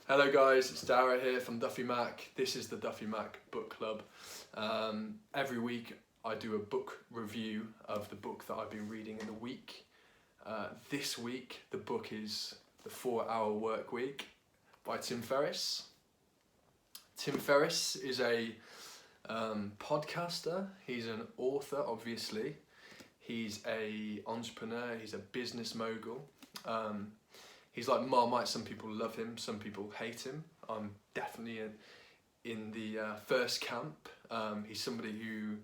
Hello guys, it's Dara here from DuffyMac. This is the DuffyMac Book Club. Every week I do a book review of the book that I've been reading in the week. This week the book is The 4-Hour Work Week by Tim Ferris. Tim Ferris is a podcaster, he's an author obviously, he's an entrepreneur, he's a business mogul. He's like Marmite, some people love him, some people hate him. I'm definitely in the first camp. He's somebody who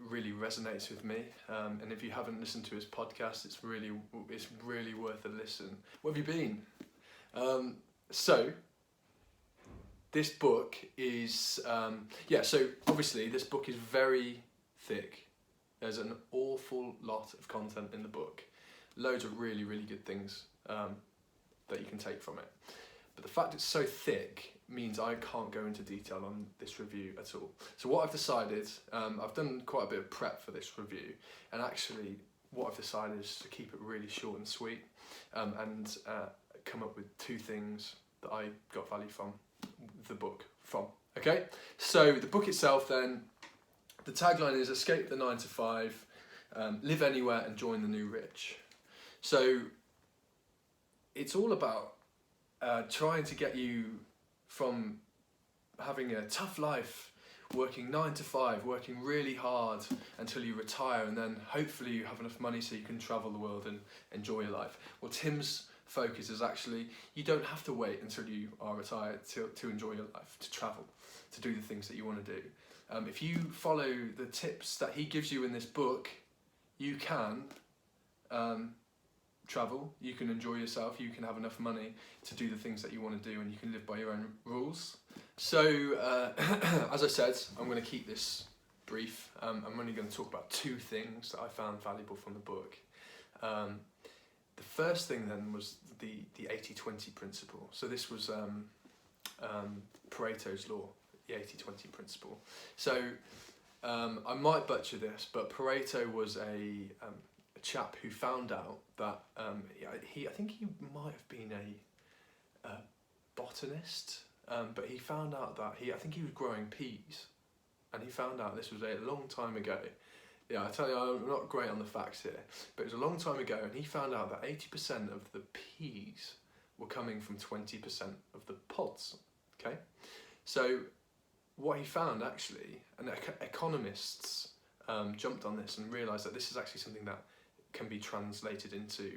really resonates with me. And if you haven't listened to his podcast, it's really worth a listen. Where have you been? So this book is, so obviously this book is very thick. There's an awful lot of content in the book. Loads of really good things that you can take from it. But the fact it's so thick means I can't go into detail on this review at all. So what I've decided, I've done quite a bit of prep for this review, and actually what I've decided is to keep it really short and sweet, and come up with 2 things that I got value from the book from. Okay, so the book itself then, the tagline is escape the 9 to 5, live anywhere and join the new rich. So it's all about trying to get you from having a tough life, working 9 to 5, working really hard until you retire, and then hopefully you have enough money so you can travel the world and enjoy your life. Well, Tim's focus is actually you don't have to wait until you are retired to enjoy your life, to travel, to do the things that you want to do. If you follow the tips that he gives you in this book, you can travel, you can enjoy yourself, you can have enough money to do the things that you want to do, and you can live by your own rules. So as I said, I'm going to keep this brief. I'm only going to talk about 2 things that I found valuable from the book. The first thing then was the 80-20 principle. So this was Pareto's law, the 80-20 principle. So I might butcher this, but Pareto was a chap who found out that I think he might have been a botanist, but he found out that I think he was growing peas, and he found out this was a long time ago. Yeah, I tell you, I'm not great on the facts here, but it was a long time ago, and he found out that 80% of the peas were coming from 20% of the pods. Okay, so what he found actually, and economists jumped on this and realised that this is actually something that can be translated into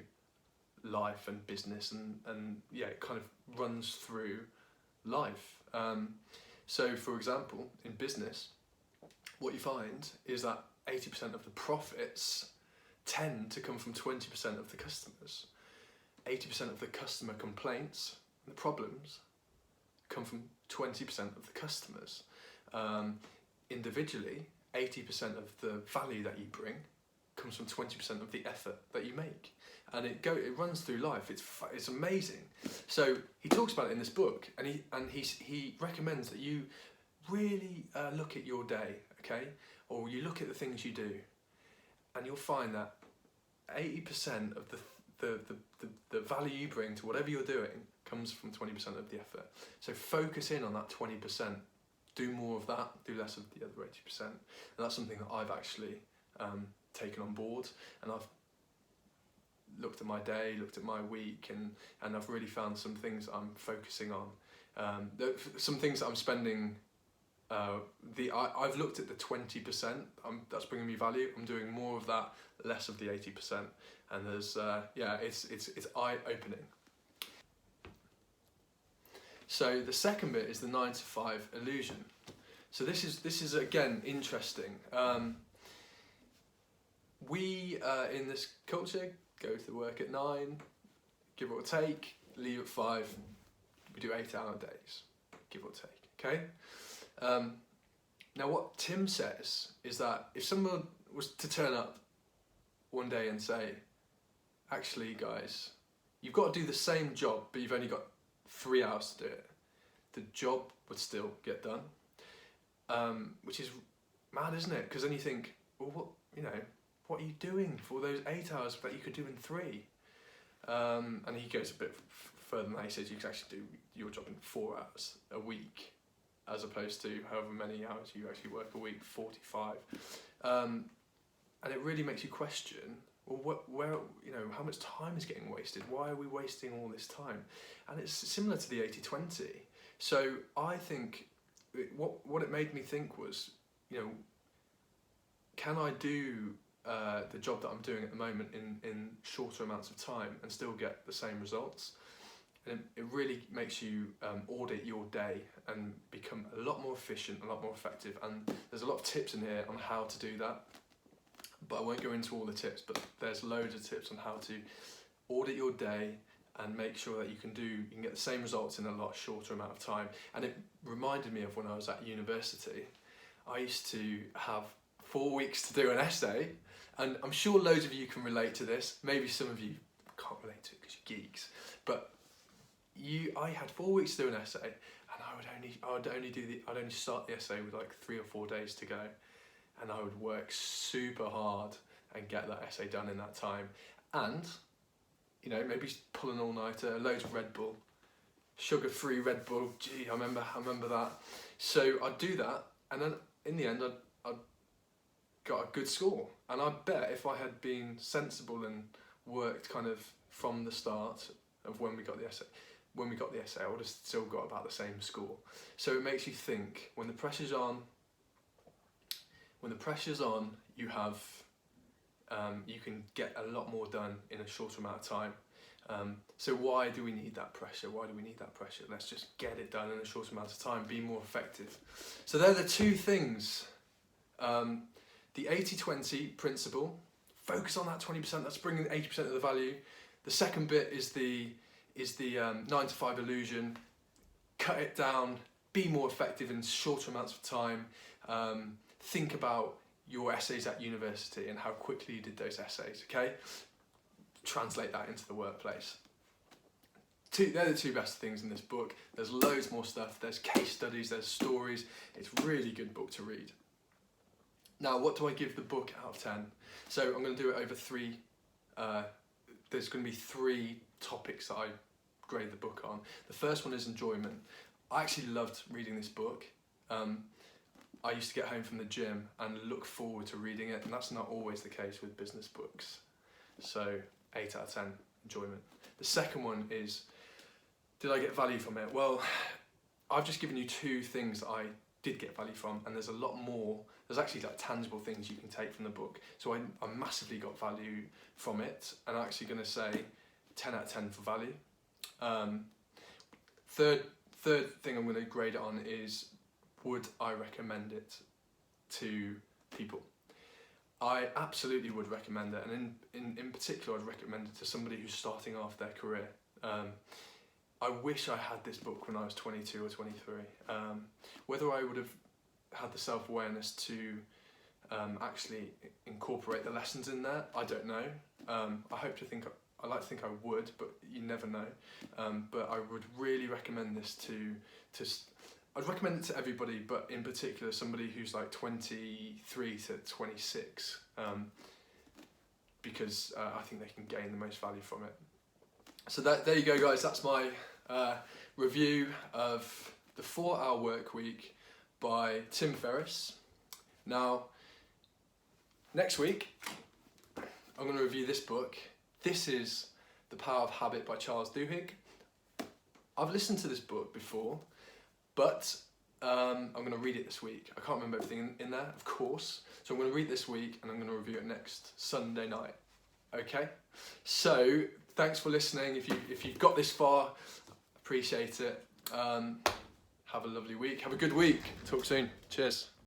life and business, and it kind of runs through life. So for example, in business, what you find is that 80% of the profits tend to come from 20% of the customers. 80% of the customer complaints and the problems come from 20% of the customers. Individually, 80% of the value that you bring comes from 20% of the effort that you make, and it runs through life. It's amazing. So he talks about it in this book, and he recommends that you really look at your day, okay, or you look at the things you do, and you'll find that 80% of the value you bring to whatever you're doing comes from 20% of the effort. So focus in on that 20%. Do more of that, do less of the other 80%. And that's something that I've actually taken on board, and I've looked at my day, looked at my week, and I've really found some things I'm focusing on. Some things that I'm spending, I've looked at the 20%, that's bringing me value. I'm doing more of that, less of the 80%, and there's, it's eye-opening. So the second bit is the 9 to 5 illusion. So this is again interesting. We in this culture go to work at 9, give or take, leave at 5. We do 8-hour days, give or take. Okay. Now what Tim says is that if someone was to turn up one day and say, actually guys, you've got to do the same job, but you've only got 3 hours to do it, the job would still get done, which is mad, isn't it? Because then you think, well, what are you doing for those 8 hours that you could do in 3? And he goes a bit further than that. He says you can actually do your job in 4 hours a week, as opposed to however many hours you actually work a week, 45. And it really makes you question, well, where, how much time is getting wasted? Why are we wasting all this time? And it's similar to the 80-20. So I think what it made me think was, can I do the job that I'm doing at the moment in shorter amounts of time and still get the same results? And it really makes you audit your day and become a lot more efficient, a lot more effective. And there's a lot of tips in here on how to do that. But I won't go into all the tips, but there's loads of tips on how to audit your day and make sure that you can get the same results in a lot shorter amount of time. And it reminded me of when I was at university. I used to have 4 weeks to do an essay, and I'm sure loads of you can relate to this. Maybe some of you can't relate to it because you're geeks, but I had 4 weeks to do an essay, and I'd only start the essay with like 3 or 4 days to go, and I would work super hard and get that essay done in that time. And maybe pull an all-nighter, loads of Red Bull, sugar-free Red Bull. Gee, I remember that. So I'd do that, and then in the end, I'd got a good score. And I bet if I had been sensible and worked kind of from the start of when we got the essay, I would have still got about the same score. So it makes you think, when the pressure's on, you have, you can get a lot more done in a shorter amount of time. So why do we need that pressure? Let's just get it done in a short amount of time, be more effective. So they're the two things. The 80-20 principle, focus on that 20%, that's bringing 80% of the value. The second bit is the 9 to 5 illusion, cut it down, be more effective in shorter amounts of time. Think about your essays at university and how quickly you did those essays, okay? Translate that into the workplace. They're the two best things in this book. There's loads more stuff. There's case studies, there's stories. It's a really good book to read. Now, what do I give the book out of 10? So I'm going to do it over 3. There's going to be 3 topics that I grade the book on. The first one is enjoyment. I actually loved reading this book. I used to get home from the gym and look forward to reading it, and that's not always the case with business books. So 8 out of 10, enjoyment. The second one is, did I get value from it? Well, I've just given you 2 things that I did get value from, and there's a lot more. There's actually like tangible things you can take from the book. So I massively got value from it, and I'm actually going to say 10 out of 10 for value. Third thing I'm going to grade it on is, would I recommend it to people? I absolutely would recommend it, and in particular I'd recommend it to somebody who's starting off their career. I wish I had this book when I was 22 or 23. Whether I would have had the self-awareness to actually incorporate the lessons in there, I don't know. I like to think I would, but you never know. But I would really recommend this I'd recommend it to everybody, but in particular somebody who's like 23 to 26, because I think they can gain the most value from it. So there you go, guys. That's my review of The 4-Hour Work Week by Tim Ferris. Now, next week, I'm going to review this book. This is The Power of Habit by Charles Duhigg. I've listened to this book before, but I'm going to read it this week. I can't remember everything in there, of course. So I'm going to read it this week, and I'm going to review it next Sunday night. Okay? So, thanks for listening. If you've got this far, appreciate it. Have a lovely week. Have a good week. Talk soon. Cheers.